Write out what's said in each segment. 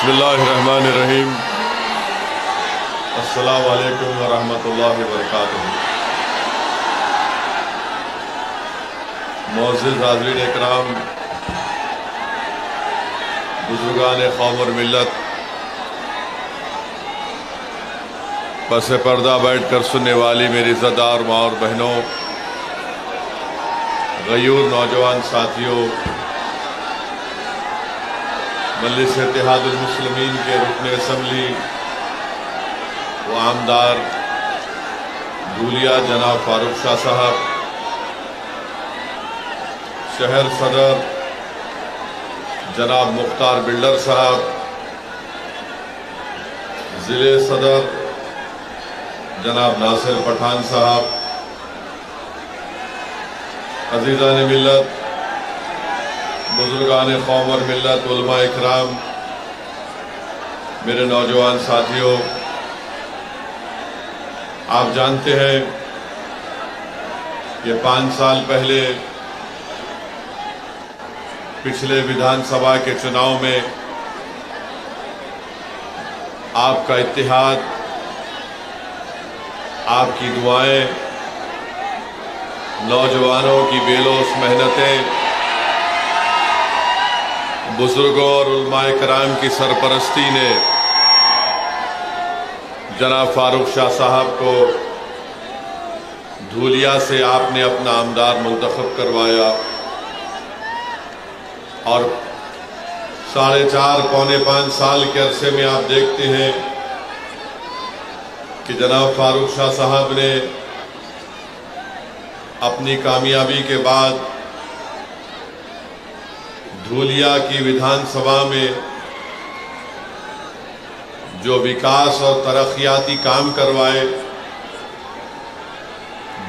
बिस्मिल्लाहिर्रहमानिर्रहीम। अस्सलामु अलैकुम वरहमतुल्लाहि वबरकातुहू। मोअज़्ज़िज़ हाज़रीन इकराम, बुज़ुर्गान कौम और मिल्लत, पसे पर्दा बैठ कर सुनने वाली मेरी इज़्ज़तदार माँ और बहनों, गयूर नौजवान साथियों, मजलिस इत्तेहादुल मुस्लिमीन के रुकन असम्बली व आमदार धूलिया जनाब फारूक शाह साहब, शहर सदर जनाब मुख्तार बिल्डर साहब, ज़िले सदर जनाब नासिर पठान साहब, अज़ीज़ान मिल्लत, बुज़ुर्गान कौम और मिल्लत, उलमा इकराम, मेरे नौजवान साथियों, आप जानते हैं कि 5 साल पहले पिछले विधानसभा के चुनाव में आपका इत्तेहाद, आपकी दुआएं, नौजवानों की बेलोस मेहनतें, बुजुर्गों और उलमाए कराम की सरपरस्ती ने जनाब फारूक शाह साहब को धूलिया से आपने अपना आमदार मुंतखब करवाया और 4.5 पौने 5 साल के अरसे में आप देखते हैं कि जनाब फारूक शाह साहब ने अपनी कामयाबी के बाद धूलिया की विधानसभा में जो विकास और तरक्याती काम करवाए,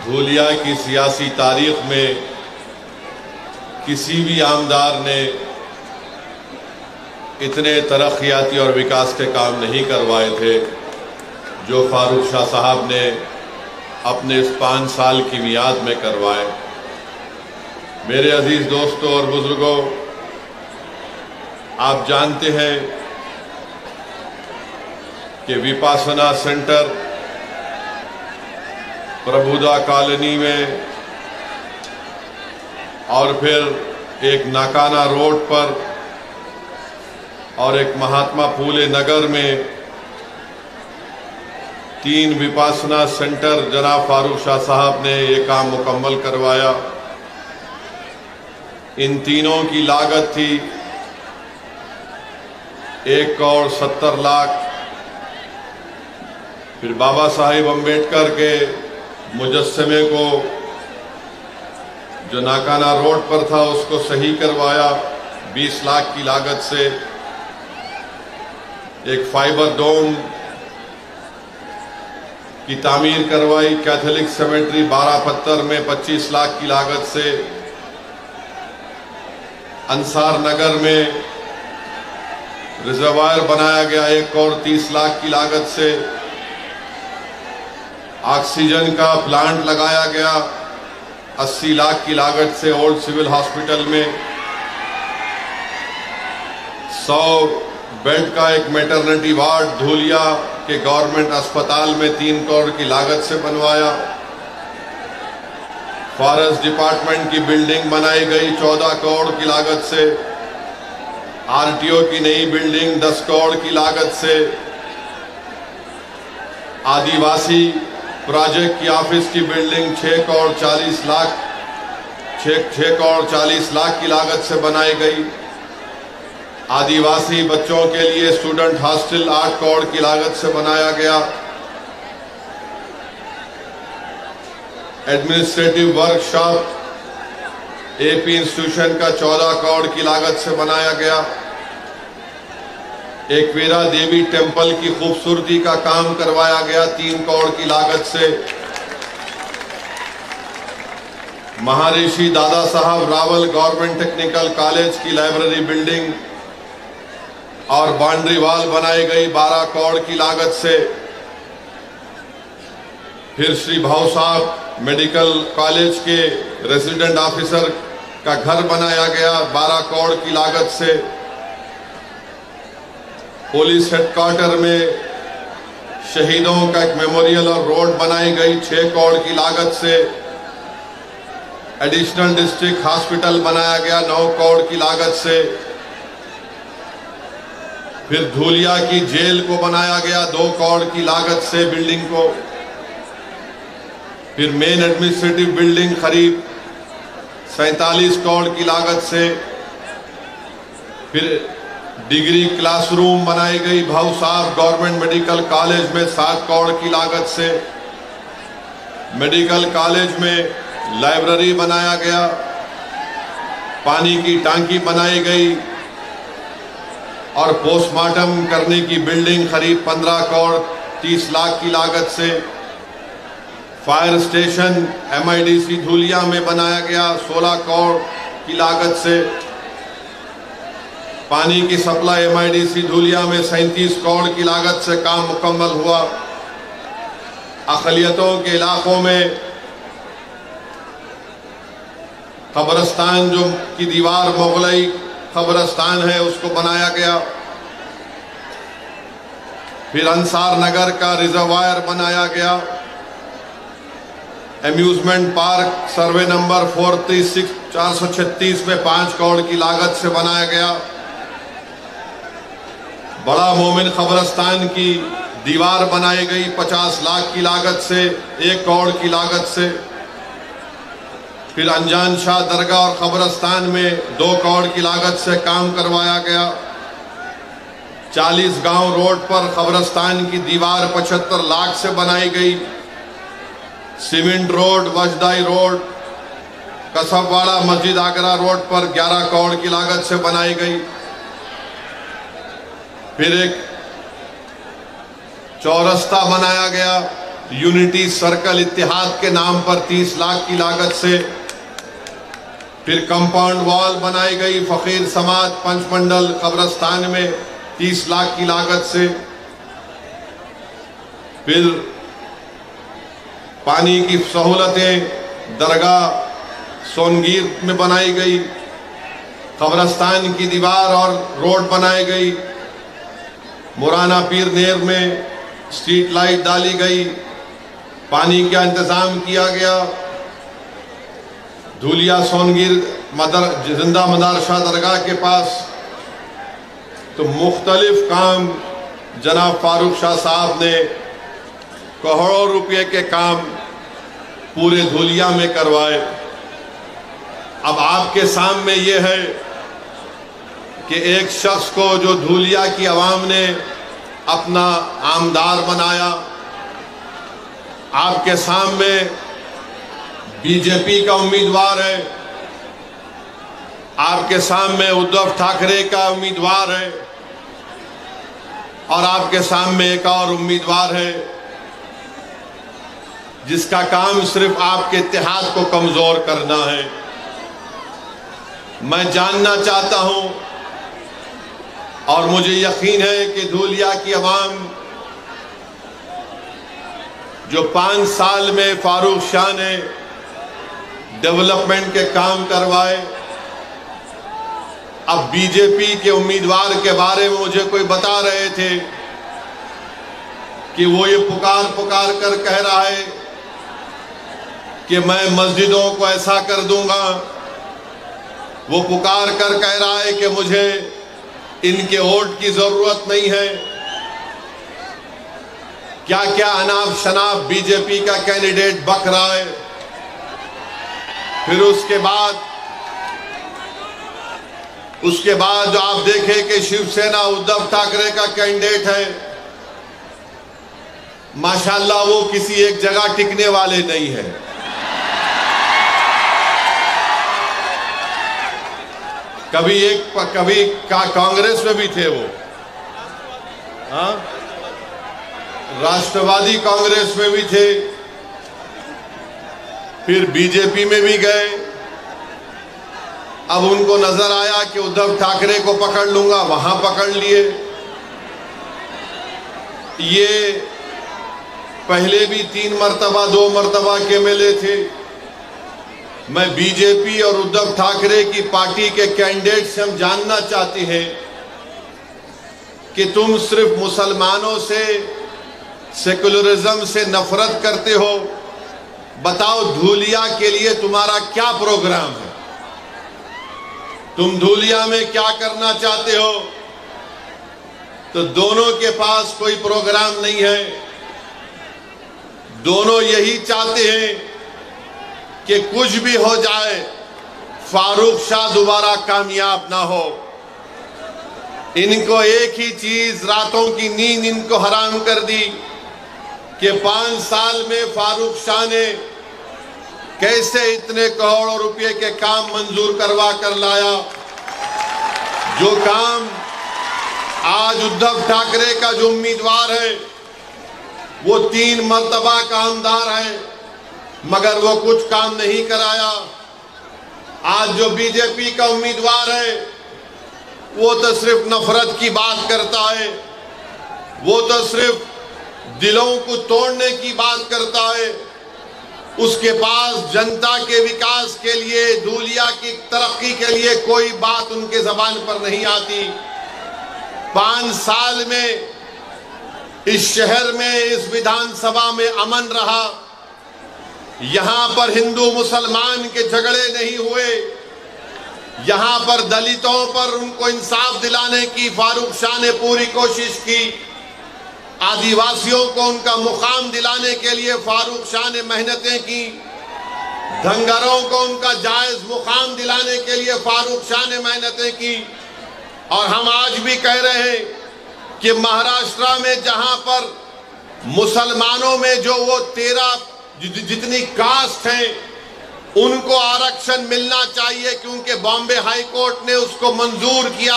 धूलिया की सियासी तारीख में किसी भी आमदार ने इतने तरक्याती और विकास के काम नहीं करवाए थे जो फारूक शाह साहब ने अपने इस 5 साल की मियाद में करवाए। मेरे अजीज दोस्तों और बुजुर्गों, आप जानते हैं कि विपासना सेंटर प्रभुदा कॉलोनी में और फिर एक नाकाना रोड पर और एक महात्मा फूले नगर में 3 विपासना सेंटर जनाब फारूक शाह साहब ने ये काम मुकम्मल करवाया। इन तीनों की लागत थी 1 करोड़ 70 लाख। फिर बाबा साहिब अम्बेडकर के मुजस्समे को जो नाकाना रोड पर था उसको सही करवाया 20 लाख की लागत से। एक फाइबर डोम की तामीर करवाई कैथोलिक सेमेट्री 12 पत्थर में 25 लाख की लागत से। अंसार नगर में रिजर्वायर बनाया गया 1 करोड़ 30 लाख की लागत से। ऑक्सीजन का प्लांट लगाया गया 80 लाख की लागत से ओल्ड सिविल हॉस्पिटल में। 100 बेड का एक मैटरनिटी वार्ड धूलिया के गवर्नमेंट अस्पताल में 3 करोड़ की लागत से बनवाया। फॉरेस्ट डिपार्टमेंट की बिल्डिंग बनाई गई 14 करोड़ की लागत से। आरटीओ की नई बिल्डिंग 10 करोड़ की लागत से। आदिवासी प्रोजेक्ट की ऑफिस की बिल्डिंग 6 करोड़ 40 लाख की लागत से बनाई गई। आदिवासी बच्चों के लिए स्टूडेंट हॉस्टल 8 करोड़ की लागत से बनाया गया। एडमिनिस्ट्रेटिव वर्कशॉप एपी इंस्टीट्यूशन का 14 करोड़ की लागत से बनाया गया। एकवीरा देवी टेम्पल की खूबसूरती का काम करवाया गया 3 करोड़ की लागत से। महर्षि Dada Saheb Rawal government technical college की लाइब्रेरी बिल्डिंग और बाउंड्री वॉल बनाई गई 12 करोड़ की लागत से। फिर श्री भाऊ साहब मेडिकल कॉलेज के रेजिडेंट ऑफिसर का घर बनाया गया 12 करोड़ की लागत से। पुलिस हेडक्वार्टर में शहीदों का एक मेमोरियल और रोड बनाई गई 6 करोड़ की लागत से। एडिशनल डिस्ट्रिक्ट हॉस्पिटल बनाया गया 9 करोड़ की लागत से। फिर धूलिया की जेल को बनाया गया 2 करोड़ की लागत से बिल्डिंग को। फिर मेन एडमिनिस्ट्रेटिव बिल्डिंग करीब 47 करोड़ की लागत से। फिर डिग्री क्लासरूम बनाई गई भाऊ साहब गवर्नमेंट मेडिकल कॉलेज में 7 करोड़ की लागत से। मेडिकल कॉलेज में लाइब्रेरी बनाया गया, पानी की टांकी बनाई गई और पोस्टमार्टम करने की बिल्डिंग करीब 15 करोड़ 30 लाख की लागत से। फायर स्टेशन MIDC धूलिया में बनाया गया 16 करोड़ की लागत से। पानी की सप्लाई MIDC धूलिया में 37 करोड़ की लागत से काम मुकम्मल हुआ। अक़लियतों के इलाकों में कब्रिस्तान जो की दीवार मुगलई कब्रिस्तान है उसको बनाया गया। फिर अंसार नगर का रिजर्वायर बनाया गया। एम्यूजमेंट पार्क सर्वे नंबर 436 में 5 करोड़ की लागत से बनाया गया। बड़ा मोमिन कब्रिस्तान की दीवार बनाई गई 50 लाख की लागत से, 1 करोड़ की लागत से। फिर अनजान शाह दरगाह और कब्रिस्तान में 2 करोड़ की लागत से काम करवाया गया। 40 गांव रोड पर कब्रिस्तान की दीवार 75 लाख से बनाई गई। सीमेंट रोड, वजदाई रोड, कसबवाड़ा मस्जिद आगरा रोड पर 11 करोड़ की लागत से बनाई गई। फिर एक चौरस्ता बनाया गया यूनिटी सर्कल इत्तेहाद के नाम पर 30 लाख की लागत से। फिर कंपाउंड वॉल बनाई गई फकीर समाज पंचमंडल कब्रिस्तान में 30 लाख की लागत से। फिर पानी की सहूलतें दरगाह सोनगीर में बनाई गई। कब्रिस्तान की दीवार और रोड बनाई गई। मुराना पीर नेर में स्ट्रीट लाइट डाली गई। पानी का इंतजाम किया गया। धूलिया सोनगीर जिंदा मदरसा दरगाह के पास तो मुख्तलिफ काम जनाब फारूक शाह साहब ने करोड़ों रुपए के काम पूरे धूलिया में करवाए। अब आपके सामने ये है कि एक शख्स को जो धूलिया की आवाम ने अपना आमदार बनाया, आपके सामने बीजेपी का उम्मीदवार है, आपके सामने उद्धव ठाकरे का उम्मीदवार है और आपके सामने एक और उम्मीदवार है जिसका काम सिर्फ आपके इत्तेहाद को कमजोर करना है। मैं जानना चाहता हूं और मुझे यकीन है कि धूलिया की आवाम जो 5 साल में फारूक शाह ने डेवलपमेंट के काम करवाए, अब बीजेपी के उम्मीदवार के बारे में मुझे कोई बता रहे थे कि वो ये पुकार कर कह रहा है कि मैं मस्जिदों को ऐसा कर दूंगा। वो पुकार कर कह रहा है कि मुझे इनके वोट की जरूरत नहीं है। क्या क्या अनाप शनाप बीजेपी का कैंडिडेट बक रहा है। फिर उसके बाद जो आप देखें कि शिवसेना उद्धव ठाकरे का कैंडिडेट है, माशाल्लाह वो किसी एक जगह टिकने वाले नहीं है। कभी कांग्रेस में भी थे वो, हाँ, राष्ट्रवादी कांग्रेस में भी थे, फिर बीजेपी में भी गए। अब उनको नजर आया कि उद्धव ठाकरे को पकड़ लूंगा, वहां पकड़ लिए। ये पहले भी 3 मरतबा 2 मरतबा के MLA थे। मैं बीजेपी और उद्धव ठाकरे की पार्टी के कैंडिडेट से हम जानना चाहते हैं कि तुम सिर्फ मुसलमानों से, सेकुलरिज्म से नफरत करते हो। बताओ धूलिया के लिए तुम्हारा क्या प्रोग्राम है? तुम धूलिया में क्या करना चाहते हो? तो दोनों के पास कोई प्रोग्राम नहीं है। दोनों यही चाहते हैं कि कुछ भी हो जाए, फारूक शाह दोबारा कामयाब ना हो। इनको एक ही चीज, रातों की नींद इनको हराम कर दी कि 5 साल में फारूक शाह ने कैसे इतने करोड़ों रुपए के काम मंजूर करवा कर लाया। जो काम आज उद्धव ठाकरे का जो उम्मीदवार है वो 3 मर्तबा कामदार है, मगर वो कुछ काम नहीं कराया। आज जो बीजेपी का उम्मीदवार है वो तो सिर्फ नफरत की बात करता है, वो तो सिर्फ दिलों को तोड़ने की बात करता है। उसके पास जनता के विकास के लिए, धूलिया की तरक्की के लिए कोई बात उनके जबान पर नहीं आती। 5 साल में इस शहर में, इस विधानसभा में अमन रहा। यहां पर हिंदू मुसलमान के झगड़े नहीं हुए। यहां पर दलितों पर उनको इंसाफ दिलाने की फारूक शाह ने पूरी कोशिश की। आदिवासियों को उनका मुकाम दिलाने के लिए फारूक शाह ने मेहनतें की। धंगरों को उनका जायज मुकाम दिलाने के लिए फारूक शाह ने मेहनतें की। और हम आज भी कह रहे हैं कि महाराष्ट्र में जहां पर मुसलमानों में जो वो 13 जितनी कास्ट हैं उनको आरक्षण मिलना चाहिए, क्योंकि बॉम्बे हाई कोर्ट ने उसको मंजूर किया।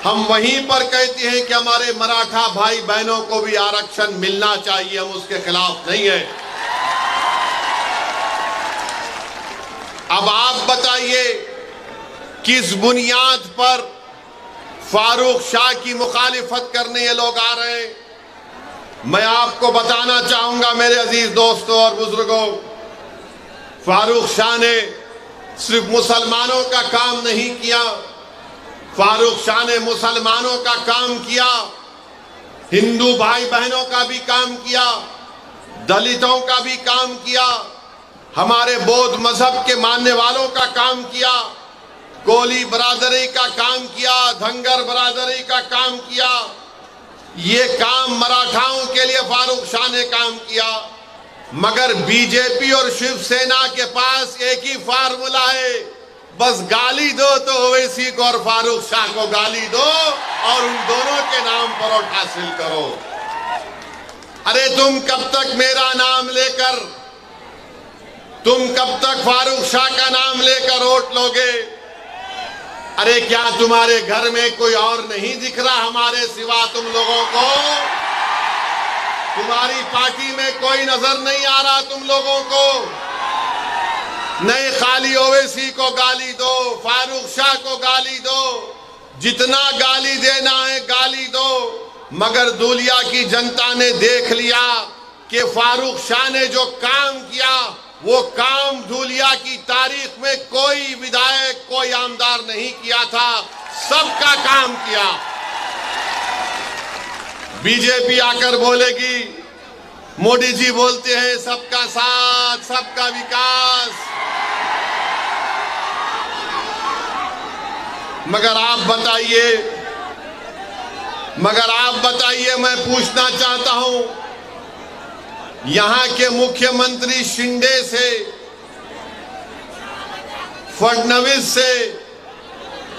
हम वहीं पर कहते हैं कि हमारे मराठा भाई बहनों को भी आरक्षण मिलना चाहिए, हम उसके खिलाफ नहीं है। अब आप बताइए किस बुनियाद पर फारूक शाह की मुखालिफत करने ये लोग आ रहे हैं? मैं आपको बताना चाहूंगा मेरे अजीज दोस्तों और बुजुर्गों, फारूक शाह ने सिर्फ मुसलमानों का काम नहीं किया, फारूक शाह ने मुसलमानों का काम किया, हिंदू भाई बहनों का भी काम किया, दलितों का भी काम किया, हमारे बौद्ध मजहब के मानने वालों का काम किया, कोली बरादरी का काम किया, धंगर बरादरी का काम किया। ये काम मराठाओं के लिए फारूक शाह ने काम किया। मगर बीजेपी और शिवसेना के पास एक ही फार्मूला है, बस गाली दो तो ओवैसी को और फारूक शाह को गाली दो और उन दोनों के नाम पर वोट हासिल करो। अरे तुम कब तक मेरा नाम लेकर, तुम कब तक फारूक शाह का नाम लेकर वोट लोगे? अरे क्या तुम्हारे घर में कोई और नहीं दिख रहा हमारे सिवा तुम लोगों को? तुम्हारी पार्टी में कोई नजर नहीं आ रहा तुम लोगों को? नहीं, खाली ओवैसी को गाली दो, फारूक शाह को गाली दो, जितना गाली देना है गाली दो। मगर धूलिया की जनता ने देख लिया कि फारूक शाह ने जो काम किया वो काम धूलिया की तारीख में कोई विधायक, कोई आमदार नहीं किया था, सबका काम किया। बीजेपी आकर बोलेगी, मोदी जी बोलते हैं सबका साथ, सबका विकास, मगर आप बताइए, मैं पूछना चाहता हूं, यहां के मुख्यमंत्री शिंदे से, फडणवीस से,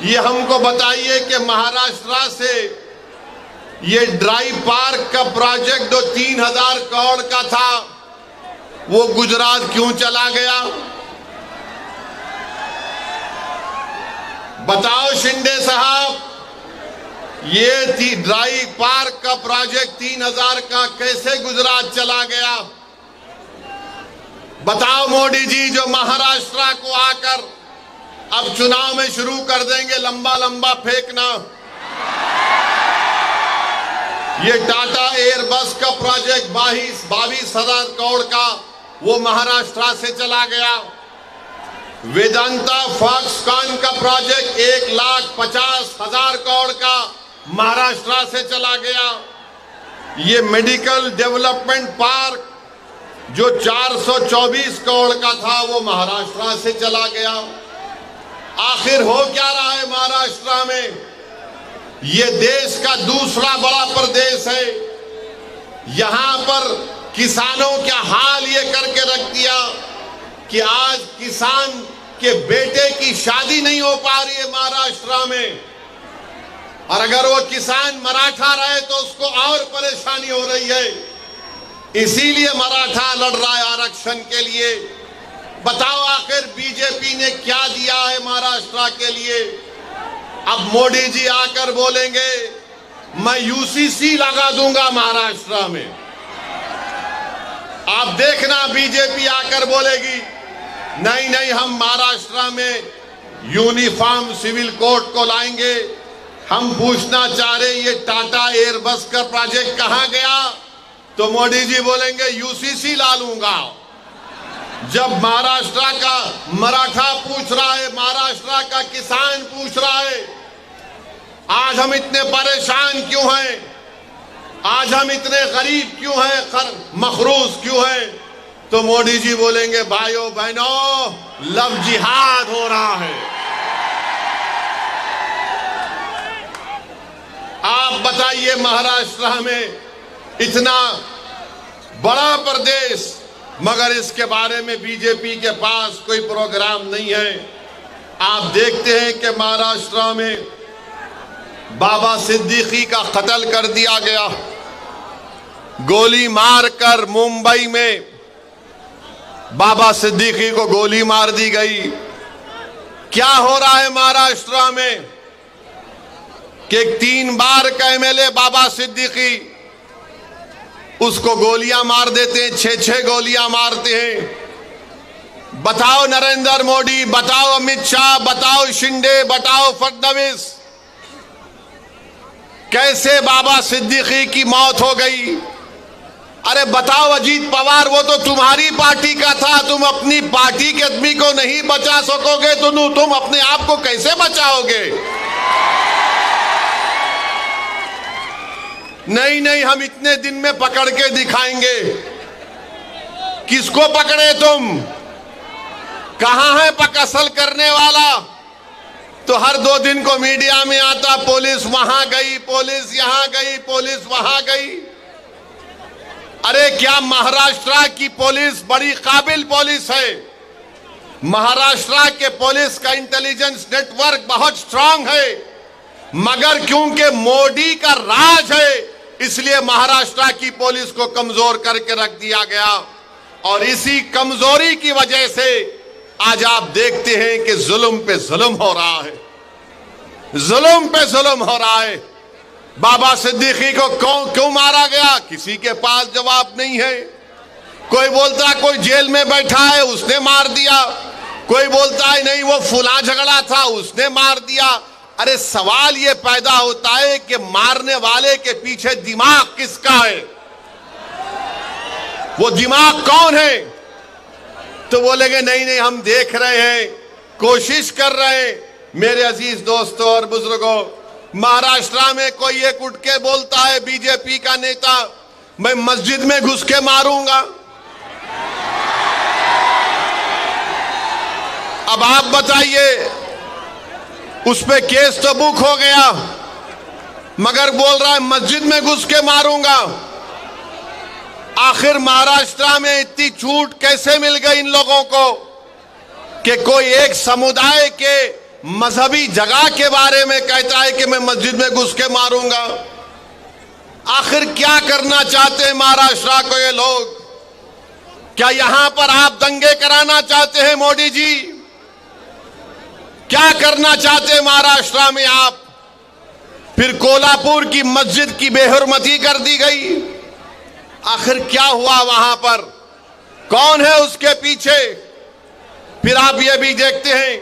ये हमको बताइए कि महाराष्ट्र से ये ड्राई पार्क का प्रोजेक्ट जो 3000 करोड़ का था वो गुजरात क्यों चला गया? बताओ शिंदे साहब, ये ड्राई पार्क का प्रोजेक्ट 3000 का कैसे गुजरात चला गया? बताओ मोदी जी, जो महाराष्ट्र को आकर अब चुनाव में शुरू कर देंगे लंबा लंबा फेंकना। ये टाटा एयरबस का प्रोजेक्ट 22,000 करोड़ का वो महाराष्ट्र से चला गया। वेदांता फॉक्सकॉन का प्रोजेक्ट 1,50,000 करोड़ का महाराष्ट्र से चला गया। ये मेडिकल डेवलपमेंट पार्क जो 424 करोड़ का था वो महाराष्ट्र से चला गया। आखिर हो क्या रहा है महाराष्ट्र में? ये देश का दूसरा बड़ा प्रदेश है। यहां पर किसानों का हाल ये करके रख दिया कि आज किसान के बेटे की शादी नहीं हो पा रही है महाराष्ट्र में, और अगर वो किसान मराठा रहे तो उसको और परेशानी हो रही है। इसीलिए मराठा लड़ रहा है आरक्षण के लिए। बताओ आखिर बीजेपी ने क्या दिया है महाराष्ट्र के लिए? अब मोदी जी आकर बोलेंगे मैं यूसीसी लगा दूंगा महाराष्ट्र में। आप देखना बीजेपी आकर बोलेगी नहीं नहीं, हम महाराष्ट्र में यूनिफॉर्म सिविल कोड को लाएंगे। हम पूछना चाह रहे ये टाटा एयरबस का प्रोजेक्ट कहां गया? तो मोदी जी बोलेंगे यूसीसी ला लूंगा। जब महाराष्ट्र का मराठा पूछ रहा है, महाराष्ट्र का किसान पूछ रहा है आज हम इतने परेशान क्यों हैं, आज हम इतने गरीब क्यों हैं, मखरूज क्यों हैं, तो मोदी जी बोलेंगे भाइयों बहनों लव जिहाद हो रहा है। आप बताइए महाराष्ट्र में इतना बड़ा प्रदेश, मगर इसके बारे में बीजेपी के पास कोई प्रोग्राम नहीं है। आप देखते हैं कि महाराष्ट्र में बाबा सिद्दीकी का कत्ल कर दिया गया, गोली मारकर मुंबई में बाबा सिद्दीकी को गोली मार दी गई। क्या हो रहा है महाराष्ट्र में कि 3 बार का एमएलए बाबा सिद्दीकी उसको गोलियां मार देते हैं, 6-6 गोलियां मारते हैं। बताओ नरेंद्र मोदी, बताओ अमित शाह, बताओ शिंदे, बताओ फडणवीस, कैसे बाबा सिद्दीकी की मौत हो गई? अरे बताओ अजीत पवार, वो तो तुम्हारी पार्टी का था, तुम अपनी पार्टी के आदमी को नहीं बचा सकोगे तो तुम अपने आप को कैसे बचाओगे? नहीं नहीं, हम इतने दिन में पकड़ के दिखाएंगे। किसको पकड़े तुम? कहां है असल करने वाला? तो हर 2 दिन को मीडिया में आता पुलिस वहां गई, पुलिस यहां गई, पुलिस वहां गई। अरे क्या महाराष्ट्र की पुलिस बड़ी काबिल पुलिस है। महाराष्ट्र के पुलिस का इंटेलिजेंस नेटवर्क बहुत स्ट्रांग है, मगर क्योंकि मोदी का राज है इसलिए महाराष्ट्र की पुलिस को कमजोर करके रख दिया गया। और इसी कमजोरी की वजह से आज आप देखते हैं कि जुल्म पे जुल्म हो रहा है, जुल्म पे जुल्म हो रहा है। बाबा सिद्दीकी को क्यों मारा गया? किसी के पास जवाब नहीं है। कोई बोलता है कोई जेल में बैठा है उसने मार दिया, कोई बोलता है नहीं वो फुला झगड़ा था उसने मार दिया। अरे सवाल ये पैदा होता है कि मारने वाले के पीछे दिमाग किसका है? वो दिमाग कौन है? तो बोलेंगे नहीं नहीं हम देख रहे हैं, कोशिश कर रहे हैं। मेरे अजीज दोस्तों और बुजुर्गों, महाराष्ट्र में कोई एक उठ के बोलता है बीजेपी का नेता मैं मस्जिद में घुस के मारूंगा। अब आप बताइए, उस पे केस तो बुक हो गया, मगर बोल रहा है मस्जिद में घुस के मारूंगा। आखिर महाराष्ट्र में इतनी छूट कैसे मिल गई इन लोगों को कि कोई एक समुदाय के मजहबी जगह के बारे में कहता है कि मैं मस्जिद में घुस के मारूंगा? आखिर क्या करना चाहते हैं महाराष्ट्र को ये लोग? क्या यहां पर आप दंगे कराना चाहते हैं मोदी जी? क्या करना चाहते हैं महाराष्ट्र में आप? फिर कोल्हापुर की मस्जिद की बेहुरमती कर दी गई। आखिर क्या हुआ वहां पर? कौन है उसके पीछे? फिर आप ये भी देखते हैं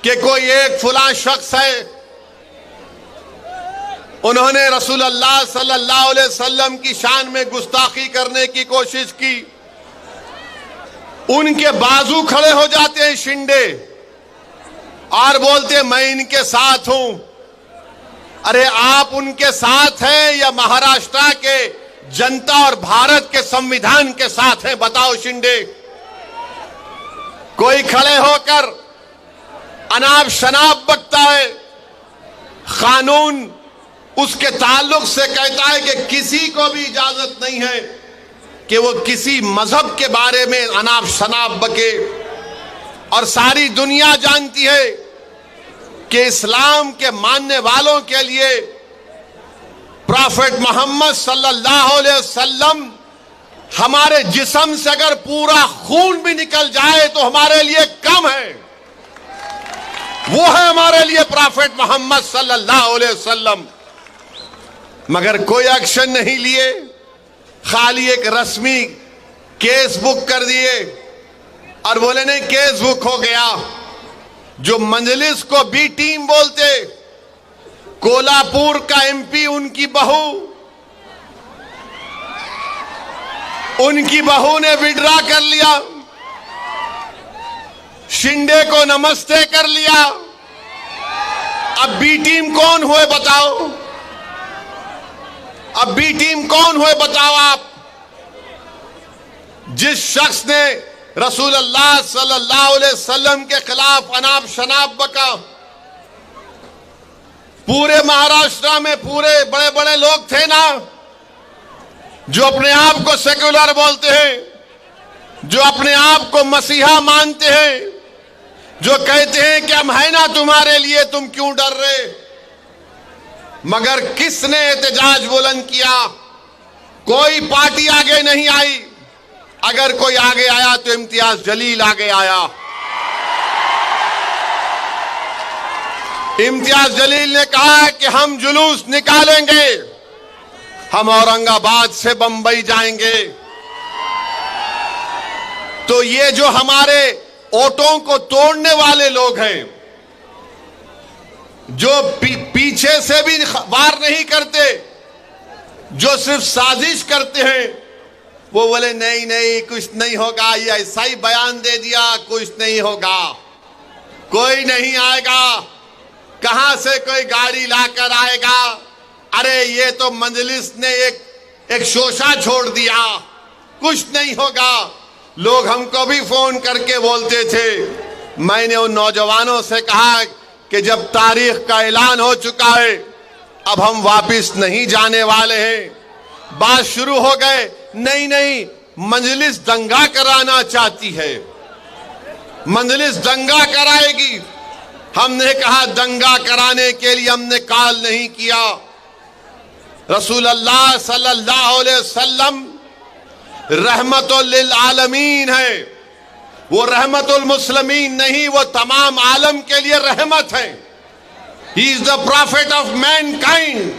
कि कोई एक फुला शख्स है, उन्होंने रसूलुल्लाह सल्लल्लाहु अलैहि वसल्लम की शान में गुस्ताखी करने की कोशिश की। उनके बाजू खड़े हो जाते हैं शिंदे और बोलते मैं इनके साथ हूं। अरे आप उनके साथ हैं या महाराष्ट्र के जनता और भारत के संविधान के साथ हैं? बताओ शिंदे। कोई खड़े होकर अनाप शनाप बकता है, कानून उसके ताल्लुक से कहता है कि किसी को भी इजाजत नहीं है कि वो किसी मजहब के बारे में अनाप शनाप बके। और सारी दुनिया जानती है कि इस्लाम के मानने वालों के लिए प्रॉफेट मोहम्मद सल्लल्लाहु अलैहि वसल्लम हमारे जिस्म से अगर पूरा खून भी निकल जाए तो हमारे लिए कम है। वो है हमारे लिए प्रॉफेट मोहम्मद सल्लल्लाहु अलैहि वसल्लम। मगर कोई एक्शन नहीं लिए, खाली एक रस्मी केस बुक कर दिए और बोले नहीं केस बुक हो गया। जो मजलिस को बी टीम बोलते, कोल्हापुर का एमपी उनकी बहू ने विड्रा कर लिया, शिंदे को नमस्ते कर लिया। अब बी टीम कौन हुए बताओ? अब बी टीम कौन हुए बताओ आप? जिस शख्स ने रसूलुल्लाह सल्लल्लाहु अलैहि वसल्लम के खिलाफ अनाप शनाप बका, पूरे महाराष्ट्र में पूरे बड़े बड़े लोग थे ना जो अपने आप को सेक्युलर बोलते हैं, जो अपने आप को मसीहा मानते हैं, जो कहते हैं कि हम है ना तुम्हारे लिए, तुम क्यों डर रहे? मगर किसने एहतजाज बुलंद किया? कोई पार्टी आगे नहीं आई। अगर कोई आगे आया तो इम्तियाज जलील आगे आया। इम्तियाज जलील ने कहा कि हम जुलूस निकालेंगे, हम औरंगाबाद से बंबई जाएंगे। तो ये जो हमारे ओटों को तोड़ने वाले लोग हैं, जो पीछे से भी वार नहीं करते, जो सिर्फ साजिश करते हैं, वो बोले नहीं नहीं कुछ नहीं होगा, ये ऐसा ही बयान दे दिया, कुछ नहीं होगा, कोई नहीं आएगा, कहां से कोई गाड़ी लाकर आएगा, अरे ये तो मजलिस ने एक शोशा छोड़ दिया, कुछ नहीं होगा। लोग हमको भी फोन करके बोलते थे। मैंने उन नौजवानों से कहा कि जब तारीख का ऐलान हो चुका है, अब हम वापस नहीं जाने वाले हैं। बात शुरू हो गए, नहीं नहीं मजलिस दंगा कराना चाहती है, मजलिस दंगा कराएगी। हमने कहा दंगा कराने के लिए हमने कॉल नहीं किया। रसूलुल्लाह सल्लल्लाहु अलैहि वसल्लम रहमतुल लिल आलमीन है, वो रहमतुल मुस्लिमीन नहीं, वो तमाम आलम के लिए रहमत है। He is the profit of Mankind,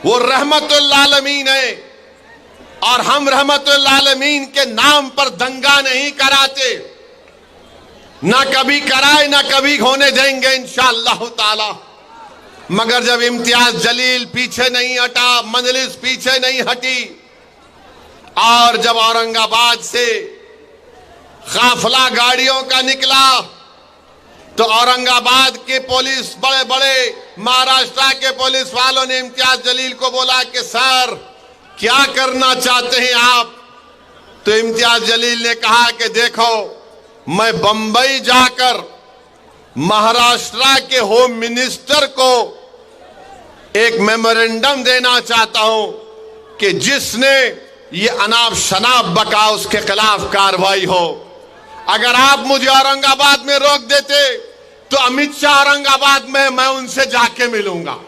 वो रहमतुल आलमीन है। और हम रहमतुल आलमीन के नाम पर दंगा नहीं कराते, ना कभी कराए ना कभी होने देंगे इंशाअल्लाह ताला। मगर जब इम्तियाज जलील पीछे नहीं हटा, मजलिस पीछे नहीं हटी, और जब औरंगाबाद से काफिला गाड़ियों का निकला तो औरंगाबाद के पुलिस, बड़े बड़े महाराष्ट्र के पुलिस वालों ने इम्तियाज जलील को बोला कि सर क्या करना चाहते हैं आप? तो इम्तियाज जलील ने कहा कि देखो, मैं बंबई जाकर महाराष्ट्र के होम मिनिस्टर को एक मेमोरेंडम देना चाहता हूं कि जिसने ये अनाप शनाप बका उसके खिलाफ कार्रवाई हो। अगर आप मुझे औरंगाबाद में रोक देते तो अमित शाह औरंगाबाद में, मैं उनसे जाके मिलूंगा।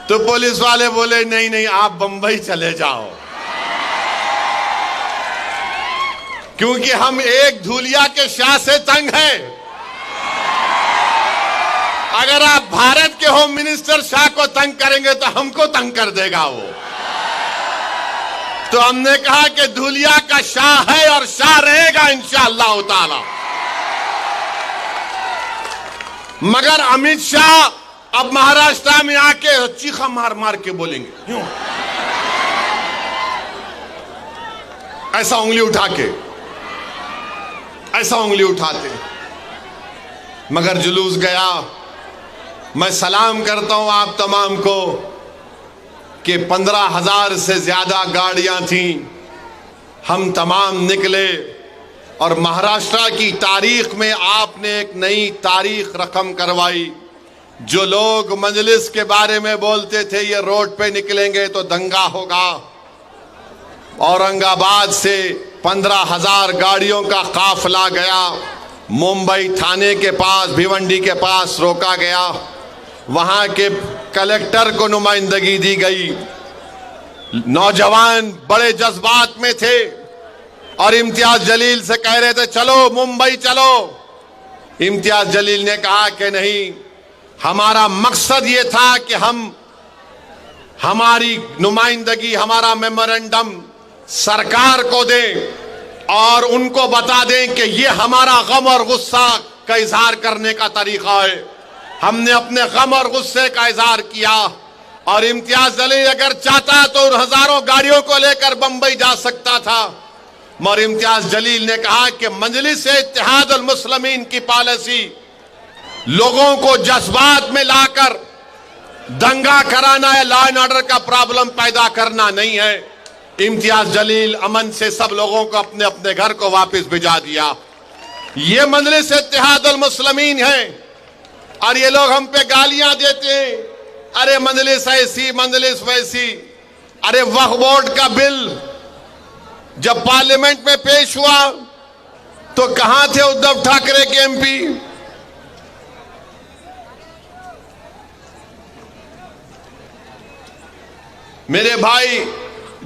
तो पुलिस वाले बोले नहीं नहीं आप बंबई चले जाओ, क्योंकि हम एक धूलिया के शाह से तंग हैं। अगर आप भारत के होम मिनिस्टर शाह को तंग करेंगे तो हमको तंग कर देगा वो। तो हमने कहा कि धूलिया का शाह है और शाह रहेगा इंशाअल्लाह ताला। मगर अमित शाह अब महाराष्ट्र में आके चीखा मार मार के बोलेंगे, क्यों ऐसा उंगली उठा के, ऐसा उंगली उठाते। मगर जुलूस गया। मैं सलाम करता हूं आप तमाम को कि 15,000 से ज्यादा गाड़ियां थीं, हम तमाम निकले और महाराष्ट्र की तारीख में आपने एक नई तारीख रकम करवाई। जो लोग मजलिस के बारे में बोलते थे ये रोड पे निकलेंगे तो दंगा होगा, औरंगाबाद से 15,000 गाड़ियों का काफिला गया, मुंबई थाने के पास भिवंडी के पास रोका गया, वहां के कलेक्टर को नुमाइंदगी दी गई। नौजवान बड़े जज्बात में थे और इम्तियाज जलील से कह रहे थे चलो मुंबई चलो। इम्तियाज जलील ने कहा कि नहीं, हमारा मकसद ये था कि हम हमारी नुमाइंदगी, हमारा मेमोरेंडम सरकार को दें और उनको बता दें कि ये हमारा गम और गुस्सा का इजहार करने का तरीका है। हमने अपने गम और गुस्से का इजहार किया और इम्तियाज जलील अगर चाहता तो उन हजारों गाड़ियों को लेकर बंबई जा सकता था, मगर इम्तियाज जलील ने कहा कि मजलिस इत्तेहाद अल मुस्लिमीन की पॉलिसी लोगों को जज्बात में लाकर दंगा कराना है, लॉ एंड ऑर्डर का प्रॉब्लम पैदा करना नहीं है। इम्तियाज जलील अमन से सब लोगों को अपने अपने घर को वापस भिजा दिया। ये मजलिस इत्तेहाद अल मुस्लिमीन है और ये लोग हम पे गालियां देते हैं, अरे मजलिस ऐसी मजलिस वैसी। अरे वक्फ बोर्ड का बिल जब पार्लियामेंट में पेश हुआ तो कहां थे उद्धव ठाकरे के एमपी? मेरे भाई,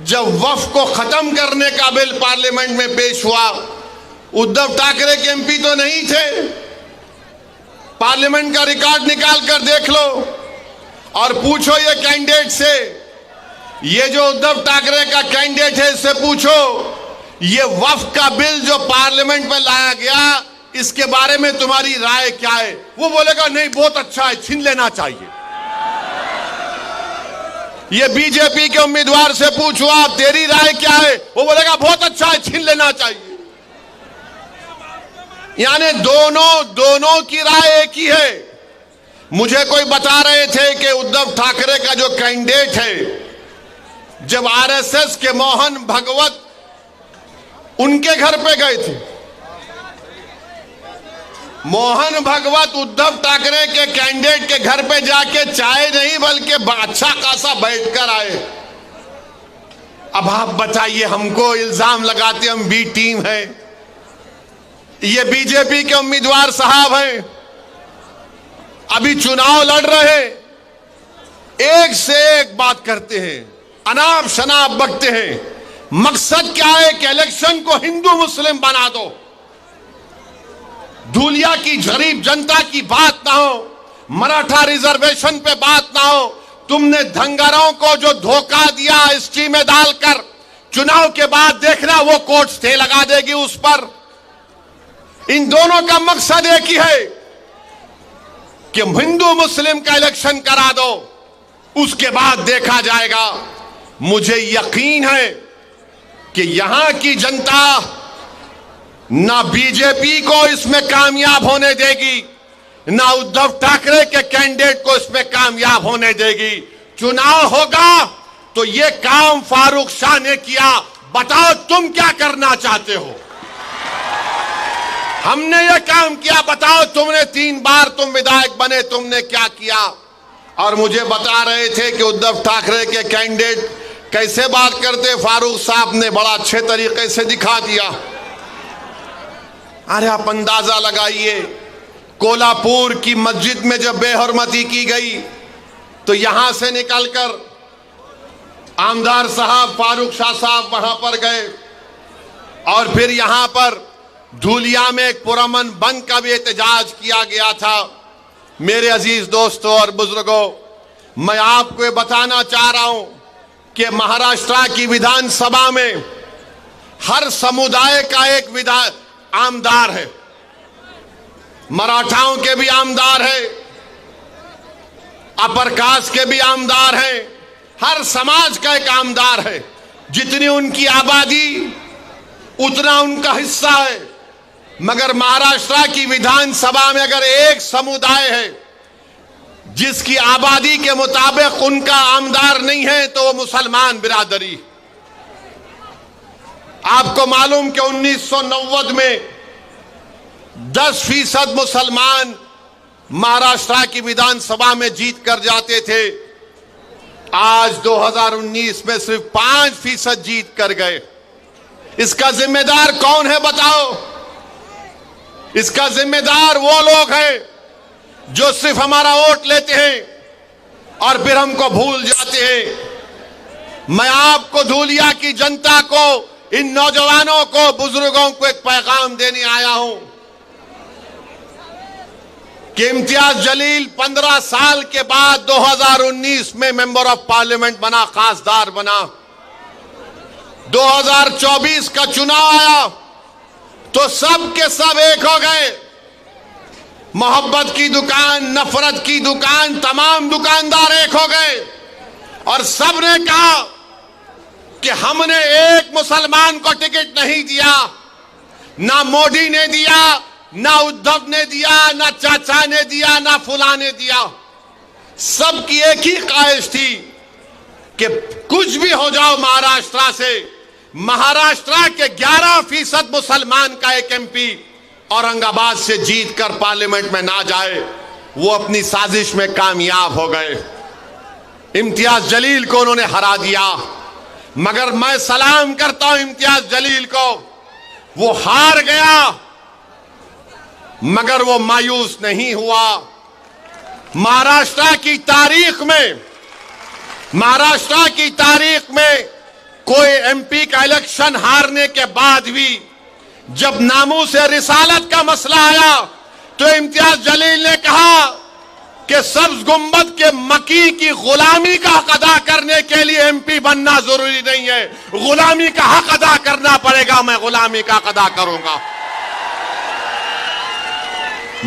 जब वक्फ को खत्म करने का बिल पार्लियामेंट में पेश हुआ, उद्धव ठाकरे के एमपी तो नहीं थे। पार्लियामेंट का रिकॉर्ड निकाल कर देख लो और पूछो ये कैंडिडेट से, ये जो उद्धव ठाकरे का कैंडिडेट है इससे पूछो ये वक्फ का बिल जो पार्लियामेंट में लाया गया इसके बारे में तुम्हारी राय क्या है? वो बोलेगा नहीं बहुत अच्छा है, छीन लेना चाहिए। ये बीजेपी के उम्मीदवार से पूछो आप तेरी राय क्या है, वो बोलेगा बहुत अच्छा है, छीन लेना चाहिए। यानी दोनों की राय एक ही है। मुझे कोई बता रहे थे कि उद्धव ठाकरे का जो कैंडिडेट है, जब आरएसएस के मोहन भागवत उनके घर पे गए थे, मोहन भागवत उद्धव ठाकरे के कैंडिडेट के घर पे जाके चाय नहीं बल्कि अच्छा खासा बैठकर आए। अब आप बताइए, हमको इल्जाम लगाते हम बी टीम है, ये बीजेपी के उम्मीदवार साहब हैं, अभी चुनाव लड़ रहे, एक से एक बात करते हैं, अनाप शनाप बकते हैं। मकसद क्या है कि इलेक्शन को हिंदू मुस्लिम बना दो, धूलिया की गरीब जनता की बात ना हो, मराठा रिजर्वेशन पे बात ना हो। तुमने धंगरों को जो धोखा दिया एसटी में डालकर, चुनाव के बाद देखना वो कोर्ट स्टे लगा देगी उस पर। इन दोनों का मकसद एक ही है कि हिंदू मुस्लिम का इलेक्शन करा दो, उसके बाद देखा जाएगा। मुझे यकीन है कि यहां की जनता ना बीजेपी को इसमें कामयाब होने देगी, ना उद्धव ठाकरे के कैंडिडेट को इसमें कामयाब होने देगी। चुनाव होगा तो ये काम फारूक शाह ने किया, बताओ तुम क्या करना चाहते हो? हमने ये काम किया, बताओ तुमने 3 बार तुम विधायक बने, तुमने क्या किया? और मुझे बता रहे थे कि उद्धव ठाकरे के कैंडिडेट कैसे बात करते, फारूक साहब ने बड़ा अच्छे तरीके से दिखा दिया। अरे आप अंदाजा लगाइए, कोल्हापुर की मस्जिद में जब बेहरमती की गई तो यहां से निकलकर आमदार साहब फारूक शाह साहब वहां पर गए और फिर यहां पर धूलिया में एक पुरअमन बंद का भी एहतजाज किया गया था। मेरे अजीज दोस्तों और बुजुर्गों, मैं आपको ये बताना चाह रहा हूं कि महाराष्ट्र की विधानसभा में हर समुदाय का एक आमदार है। मराठाओं के भी आमदार है, अपर कास्ट के भी आमदार हैं, हर समाज का एक आमदार है। जितनी उनकी आबादी उतना उनका हिस्सा है। मगर महाराष्ट्र की विधानसभा में अगर एक समुदाय है जिसकी आबादी के मुताबिक उनका आमदार नहीं है तो वो मुसलमान बिरादरी। आपको मालूम कि 1990 में 10% मुसलमान महाराष्ट्र की विधानसभा में जीत कर जाते थे। आज 2019 में सिर्फ 5% जीत कर गए। इसका जिम्मेदार कौन है बताओ? इसका जिम्मेदार वो लोग हैं जो सिर्फ हमारा वोट लेते हैं और फिर हमको भूल जाते हैं। मैं आपको धूलिया की जनता को, इन नौजवानों को, बुजुर्गों को एक पैगाम देने आया हूं कि इम्तियाज जलील 15 साल के बाद 2019 में मेंबर ऑफ पार्लियामेंट बना, खासदार बना। 2024 का चुनाव आया तो सब के सब एक हो गए। मोहब्बत की दुकान, नफरत की दुकान, तमाम दुकानदार एक हो गए और सब ने कहा कि हमने एक मुसलमान को टिकट नहीं दिया। ना मोदी ने दिया, ना उद्धव ने दिया, ना चाचा ने दिया, ना फुला ने दिया। सबकी एक ही ख्वाहिश थी कि कुछ भी हो जाओ महाराष्ट्र से, महाराष्ट्र के 11% मुसलमान का एक एमपी औरंगाबाद से जीतकर पार्लियामेंट में ना जाए। वो अपनी साजिश में कामयाब हो गए। इम्तियाज जलील को उन्होंने हरा दिया। मगर मैं सलाम करता हूं इम्तियाज जलील को। वो हार गया मगर वो मायूस नहीं हुआ। महाराष्ट्र की तारीख में कोई एमपी का इलेक्शन हारने के बाद भी जब नामूस से रिसालत का मसला आया तो इम्तियाज जलील ने कहा कि सब्ज गुंबद के मकी की गुलामी का हक अदा करने के लिए एमपी बनना जरूरी नहीं है, गुलामी का हक अदा करना पड़ेगा। मैं गुलामी का हक अदा करूंगा।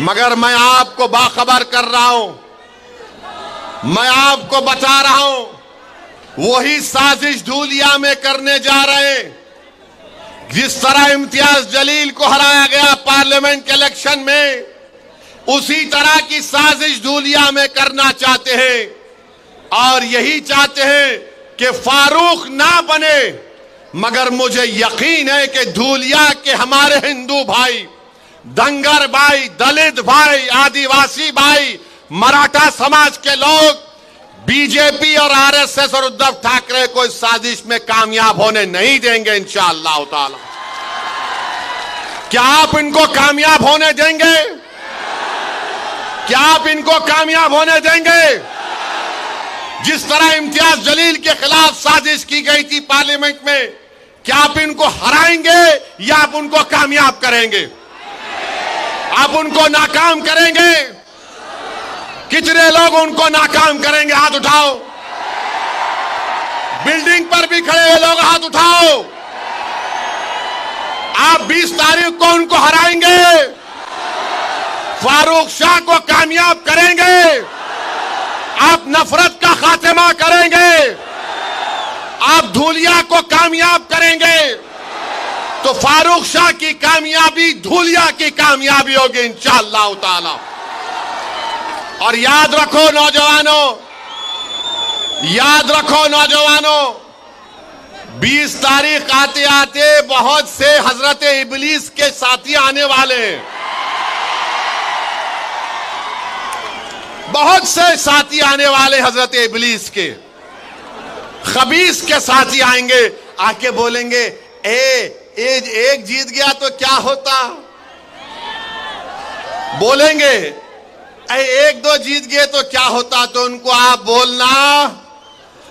मगर मैं आपको बाखबर कर रहा हूं, मैं आपको बता रहा हूं, वही साजिश धूलिया में करने जा रहे हैं। जिस तरह इम्तियाज जलील को हराया गया पार्लियामेंट के इलेक्शन में, उसी तरह की साजिश धूलिया में करना चाहते हैं और यही चाहते हैं कि फारूक ना बने। मगर मुझे यकीन है कि धूलिया के हमारे हिंदू भाई, दंगर भाई, दलित भाई, आदिवासी भाई, मराठा समाज के लोग बीजेपी और आरएसएस और उद्धव ठाकरे को इस साजिश में कामयाब होने नहीं देंगे इंशाअल्लाह ताला। क्या आप इनको कामयाब होने देंगे? क्या आप इनको कामयाब होने देंगे? जिस तरह इम्तियाज जलील के खिलाफ साजिश की गई थी पार्लियामेंट में, क्या आप इनको हराएंगे या आप उनको कामयाब करेंगे? आप उनको नाकाम करेंगे? कितने लोग उनको नाकाम करेंगे? हाथ उठाओ। बिल्डिंग पर भी खड़े हुए लोग हाथ उठाओ। आप 20 तारीख को उनको हराएंगे, फारूक शाह को कामयाब करेंगे, आप नफरत का खात्मा करेंगे, आप धूलिया को कामयाब करेंगे, तो फारूक शाह की कामयाबी धूलिया की कामयाबी होगी इंशाअल्लाह ताला। और याद रखो नौजवानों, 20 तारीख आते आते बहुत से हजरत इबलीस के साथी आने वाले हैं। बहुत से साथी आने वाले हजरत इबलीस के, खबीस के साथी आएंगे, आके बोलेंगे एक जीत गया तो क्या होता, बोलेंगे एक दो जीत गए तो क्या होता। तो उनको आप बोलना,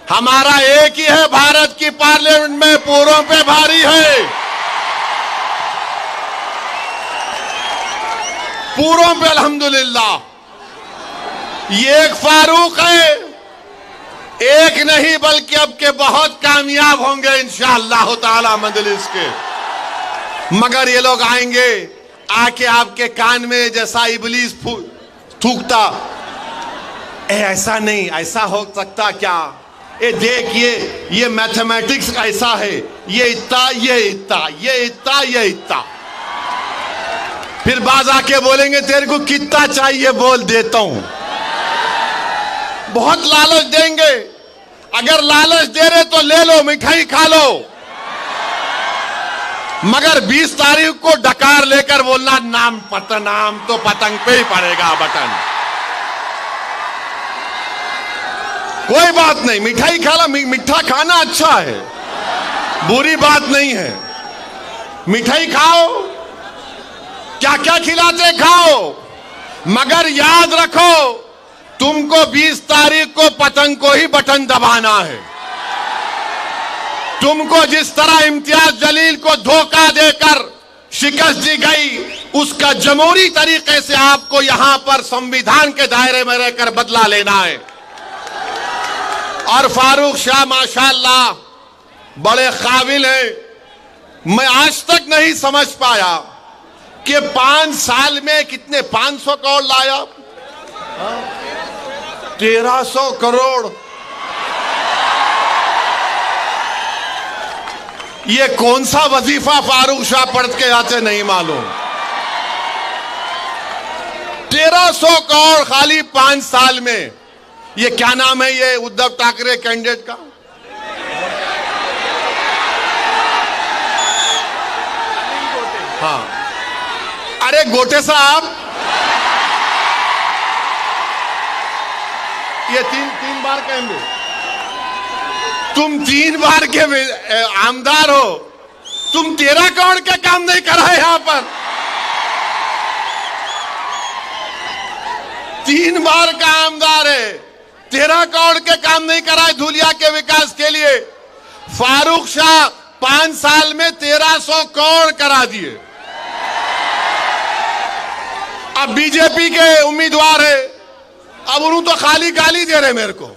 हमारा एक ही है भारत की पार्लियामेंट में, पूरों पे भारी है, पूरों पे अल्हम्दुलिल्लाह। ये एक फारूक है, एक नहीं बल्कि अब के बहुत कामयाब होंगे इंशाअल्लाह ताला मजलिस के। मगर ये लोग आएंगे, आके आपके कान में जैसा इबलीस थूकता, ऐसा नहीं, ऐसा हो सकता क्या, देखिए ये मैथमेटिक्स ऐसा है, ये इतना, ये इतना, ये इतना, ये इतना। फिर बाज आके बोलेंगे तेरे को कितना चाहिए बोल देता हूं। बहुत लालच देंगे। अगर लालच दे रहे तो ले लो, मिठाई खा लो, मगर 20 तारीख को डकार लेकर बोलना नाम तो पतंग पे ही पड़ेगा बटन। कोई बात नहीं, मिठाई खा लो, मीठा खाना अच्छा है, बुरी बात नहीं है। मिठाई खाओ, क्या क्या खिलाते खाओ, मगर याद रखो तुमको 20 तारीख को पतंग को ही बटन दबाना है। तुमको जिस तरह इम्तियाज जलील को धोखा देकर शिकस्त दी गई, उसका जमहूरी तरीके से आपको यहां पर संविधान के दायरे में रहकर बदला लेना है। और फारूक शाह माशाअल्लाह बड़े काबिल हैं। मैं आज तक नहीं समझ पाया कि 5 साल में कितने 500 करोड़ लाया, 1300 करोड़। ये कौन सा वजीफा फारूक शाह पढ़ के आते नहीं मालूम। 1300 करोड़ खाली 5 साल में। ये क्या नाम है ये उद्धव ठाकरे कैंडिडेट का? हाँ, अरे गोटे साहब, ये तीन बार के एमपी, तुम 3 बार के आमदार हो, तुम 13 करोड़ का काम नहीं करा यहां पर। 3 बार का आमदार है, 13 करोड़ के काम नहीं कराए धुलिया के विकास के लिए। फारूक शाह 5 साल में 1300 करोड़ करा दिए। अब बीजेपी के उम्मीदवार है, अब उन्होंने तो खाली गाली दे रहे मेरे को,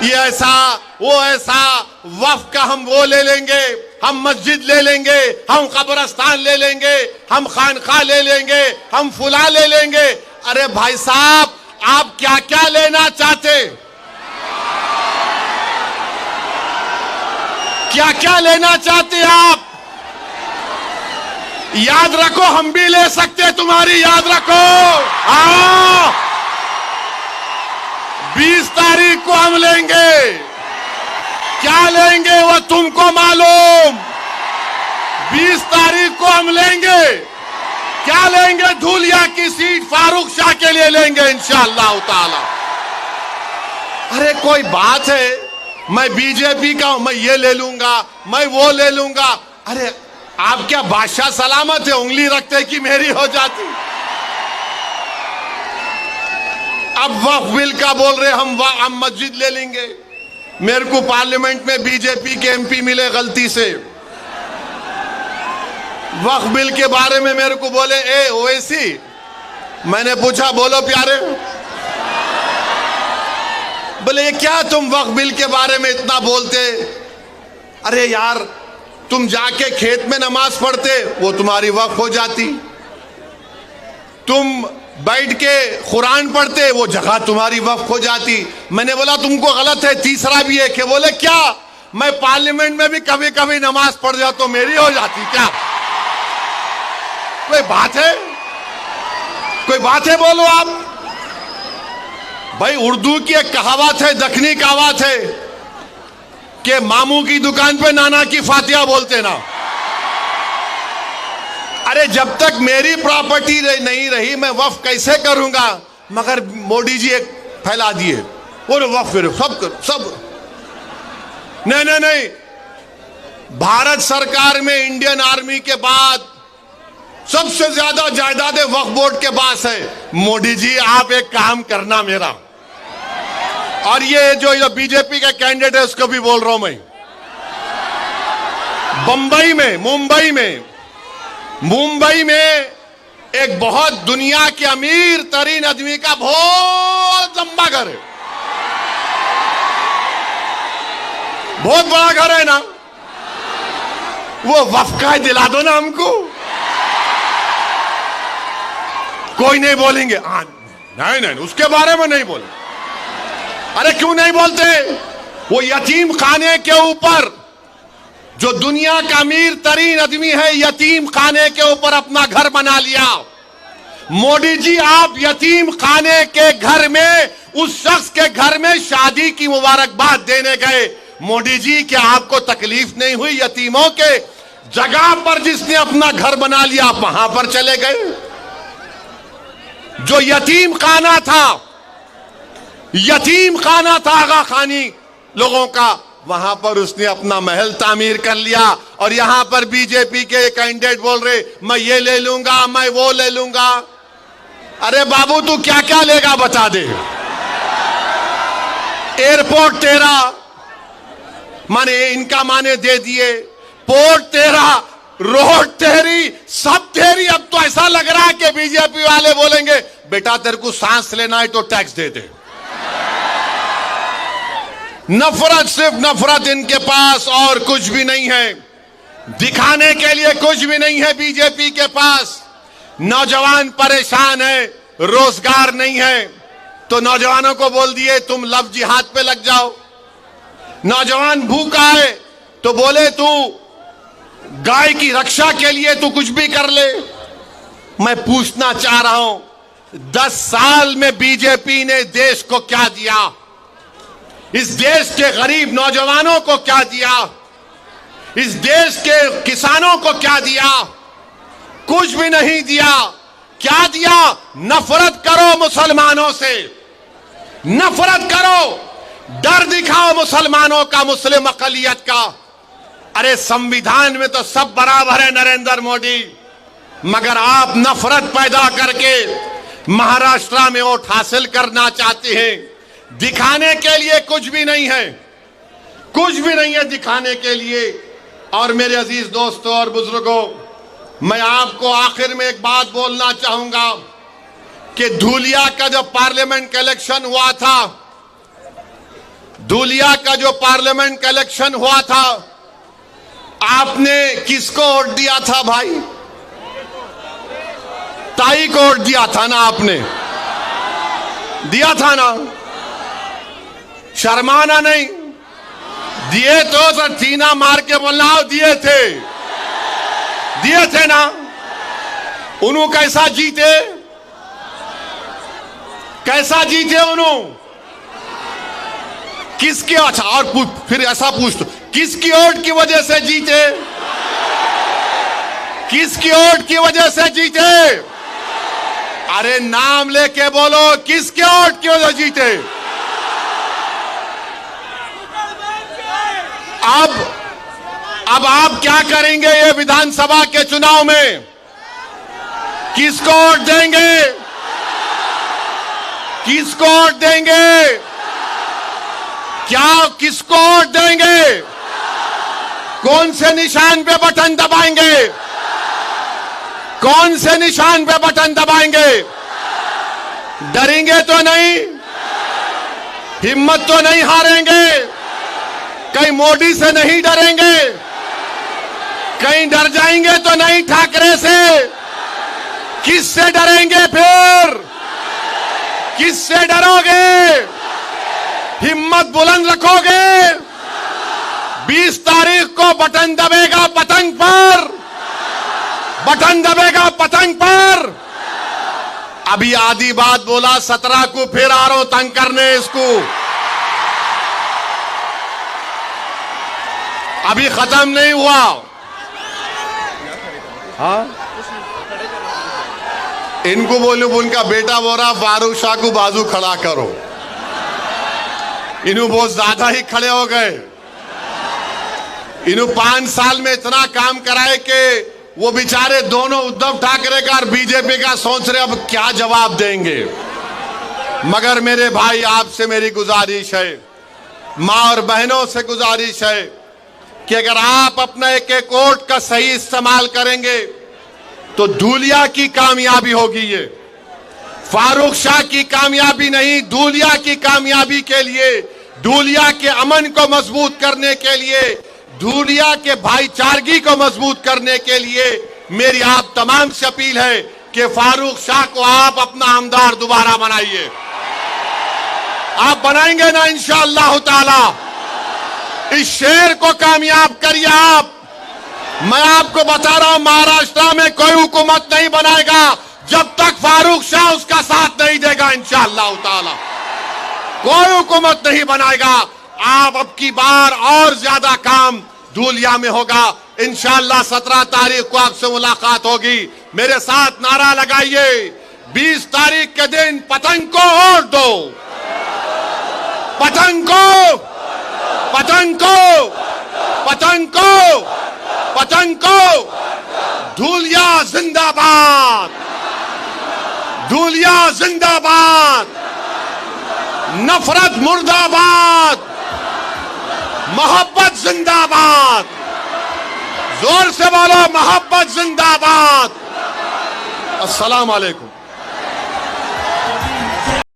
ये ऐसा वो ऐसा, वक्फ का हम वो ले लेंगे, हम मस्जिद ले लेंगे, हम कब्रस्तान ले लेंगे, हम खानखा ले लेंगे, हम फुला ले लेंगे। अरे भाई साहब, आप क्या क्या लेना चाहते, क्या क्या लेना चाहते आप? याद रखो, हम भी ले सकते तुम्हारी, याद रखो। हाँ, 20 तारीख को हम लेंगे। क्या लेंगे वो तुमको मालूम। 20 तारीख को हम लेंगे। क्या लेंगे? धुलिया की सीट फारूक शाह के लिए लेंगे इंशाअल्लाह ताला। अरे कोई बात है, मैं बीजेपी का हूं, मैं ये ले लूंगा, मैं वो ले लूंगा। अरे आप क्या बादशाह सलामत है, उंगली रखते कि मेरी हो जाती। अब वक्फ बिल का बोल रहे हम मस्जिद ले लेंगे। मेरे को पार्लियामेंट में बीजेपी के एमपी मिले गलती से, वक्फ बिल के बारे में मेरे को बोले ए ओवैसी। मैंने पूछा बोलो प्यारे, बोले ये क्या तुम वक्फ बिल के बारे में इतना बोलते। अरे यार, तुम जाके खेत में नमाज पढ़ते, वो तुम्हारी वक्फ हो जाती। तुम बैठ के कुरान पढ़ते, वो जगह तुम्हारी वक्फ हो जाती। मैंने बोला तुमको गलत है। तीसरा भी एक है, बोले क्या? मैं पार्लियामेंट में भी कभी कभी नमाज पढ़ जाता तो मेरी हो जाती क्या? कोई बात है? कोई बात है? बोलो आप। भाई उर्दू की एक कहावत है, दखनी कहावत है कि मामू की दुकान पे नाना की फातिहा बोलते ना। अरे जब तक मेरी प्रॉपर्टी नहीं रही मैं वक्फ कैसे करूंगा? मगर मोदी जी एक फैला दिए, बोलो वक्फ करो, सब। नहीं, भारत सरकार में इंडियन आर्मी के बाद सबसे ज्यादा जायदादें वक्फ बोर्ड के पास है। मोदी जी आप एक काम करना मेरा, और ये जो बीजेपी का कैंडिडेट है उसको भी बोल रहा हूं मैं, मुंबई में एक बहुत दुनिया के अमीर तरीन आदमी का बहुत लंबा घर है, बहुत बड़ा घर है ना, वो वक्फ का दिला दो ना हमको। कोई नहीं बोलेंगे, नहीं उसके बारे में नहीं बोले। अरे क्यों नहीं बोलते? वो यतीम खाने के ऊपर जो दुनिया का अमीर तरीन आदमी है, यतीम खाने के ऊपर अपना घर बना लिया। मोदी जी, आप यतीम खाने के घर में, उस शख्स के घर में शादी की मुबारकबाद देने गए। मोदी जी, क्या आपको तकलीफ नहीं हुई? यतीमों के जगह पर जिसने अपना घर बना लिया, आप वहां पर चले गए। जो यतीम खाना था आगा खानी लोगों का, वहां पर उसने अपना महल तामीर कर लिया। और यहां पर बीजेपी के कैंडिडेट बोल रहे, मैं ये ले लूंगा, मैं वो ले लूंगा। अरे बाबू, तू क्या क्या लेगा बता दे। एयरपोर्ट तेरा, माने इनका माने दे दिए, पोर्ट तेरा, रोड तेरी, सब तेरी। अब तो ऐसा लग रहा है कि बीजेपी वाले बोलेंगे, बेटा तेरे को सांस लेना है तो टैक्स दे दे। नफरत, सिर्फ नफरत इनके पास, और कुछ भी नहीं है। दिखाने के लिए कुछ भी नहीं है बीजेपी के पास। नौजवान परेशान है, रोजगार नहीं है, तो नौजवानों को बोल दिए तुम लव जिहाद पे लग जाओ। नौजवान भूखा है तो बोले तू गाय की रक्षा के लिए तू कुछ भी कर ले। मैं पूछना चाह रहा हूं, 10 साल में बीजेपी ने देश को क्या दिया? इस देश के गरीब नौजवानों को क्या दिया? इस देश के किसानों को क्या दिया? कुछ भी नहीं दिया। क्या दिया? नफरत करो मुसलमानों से, नफरत करो, डर दिखाओ मुसलमानों का, मुस्लिम अकलियत का। अरे संविधान में तो सब बराबर है नरेंद्र मोदी, मगर आप नफरत पैदा करके महाराष्ट्र में वोट हासिल करना चाहते हैं। दिखाने के लिए कुछ भी नहीं है, कुछ भी नहीं है दिखाने के लिए। और मेरे अजीज दोस्तों और बुजुर्गों, मैं आपको आखिर में एक बात बोलना चाहूंगा कि धूलिया का जो पार्लियामेंट का इलेक्शन हुआ था, धूलिया का जो पार्लियामेंट का इलेक्शन हुआ था, आपने किसको वोट दिया था भाई? ताई को वोट दिया था ना, आपने दिया था ना? शर्माना नहीं, दिए तो सर सीना मार के बोलना, दिए थे ना। उन्होंने कैसा जीते, कैसा जीते उन्होंने? किसके, अच्छा और फिर ऐसा पूछ दो, किसकी वोट की वजह से जीते? किसकी वोट की वजह से जीते? अरे नाम लेके बोलो, किसके वोट की वजह से जीते? अब आप क्या करेंगे ये विधानसभा के चुनाव में? किसको वोट देंगे? किसको वोट देंगे? क्या किसको वोट देंगे? कौन से निशान पे बटन दबाएंगे? कौन से निशान पे बटन दबाएंगे? डरेंगे तो नहीं, हिम्मत तो नहीं हारेंगे, कहीं मोदी से नहीं डरेंगे, कहीं डर जाएंगे तो नहीं ठाकरे से। किससे डरेंगे फिर? किससे डरोगे? हिम्मत बुलंद रखोगे? 20 तारीख को बटन दबेगा पतंग पर, बटन दबेगा पतंग पर। अभी आधी बात बोला, 17 को फिर आ रहा हूं तंग करने इसको। अभी खत्म नहीं हुआ। हाँ, इनको बोलूं, उनका बेटा बोल रहा फारूक शाह को बाजू खड़ा करो। इन्हों बहुत ज्यादा ही खड़े हो गए। इन्हों 5 साल में इतना काम कराए कि वो बेचारे दोनों उद्धव ठाकरे का और बीजेपी का सोच रहे अब क्या जवाब देंगे। मगर मेरे भाई, आपसे मेरी गुजारिश है, माँ और बहनों से गुजारिश है कि अगर आप अपना एक एक वोट का सही इस्तेमाल करेंगे तो धूलिया की कामयाबी होगी। ये फारूक शाह की कामयाबी नहीं, धूलिया की कामयाबी के लिए, धूलिया के अमन को मजबूत करने के लिए, धूलिया के भाईचारगी को मजबूत करने के लिए मेरी आप तमाम से अपील है कि फारूक शाह को आप अपना आमदार दोबारा बनाइए। आप बनाएंगे ना इंशाअल्लाह ताला? इस शेर को कामयाब करिए आप। मैं आपको बता रहा हूं, महाराष्ट्र में कोई हुकूमत नहीं बनाएगा जब तक फारूक शाह उसका साथ नहीं देगा। इंशाअल्लाह ताला कोई हुकूमत नहीं बनाएगा। आप अब की बार और ज्यादा काम धूलिया में होगा। इंशाअल्लाह 17 तारीख को आपसे मुलाकात होगी। मेरे साथ नारा लगाइए, 20 तारीख के दिन पतंग को वोट दो, पतंग को, पतंग को, पतंग को, पतंग को। धूलिया जिंदाबाद, धूलिया जिंदाबाद, नफरत मुर्दाबाद, मोहब्बत जिंदाबाद। जोर से बोलो, मोहब्बत जिंदाबाद। अस्सलाम वालेकुम।